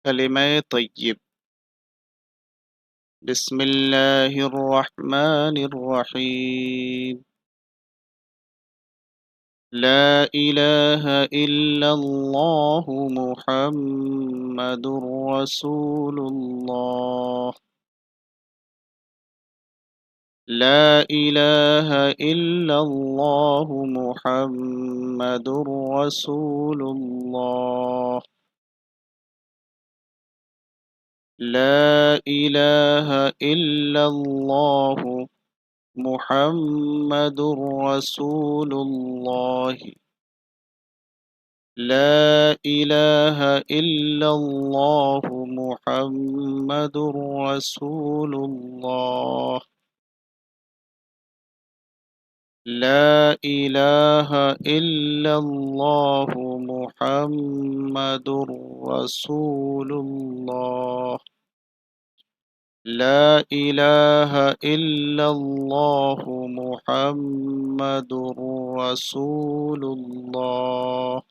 कलिमे तय्यब। बिस्मिल्लाहिर्रहमानिर्रहीम। ला इलाहा इल्लल्लाहु मुहम्मदुर रसूलुल्लाह। ला इलाहा इल्लल्लाहु मुहम्मदुर रसूलुल्लाह। لا إله إلا الله محمد رسول الله. لا إله إلا الله محمد رسول الله. لا إله إلا الله محمد رسول الله. لا إله إلا الله محمد رسول الله.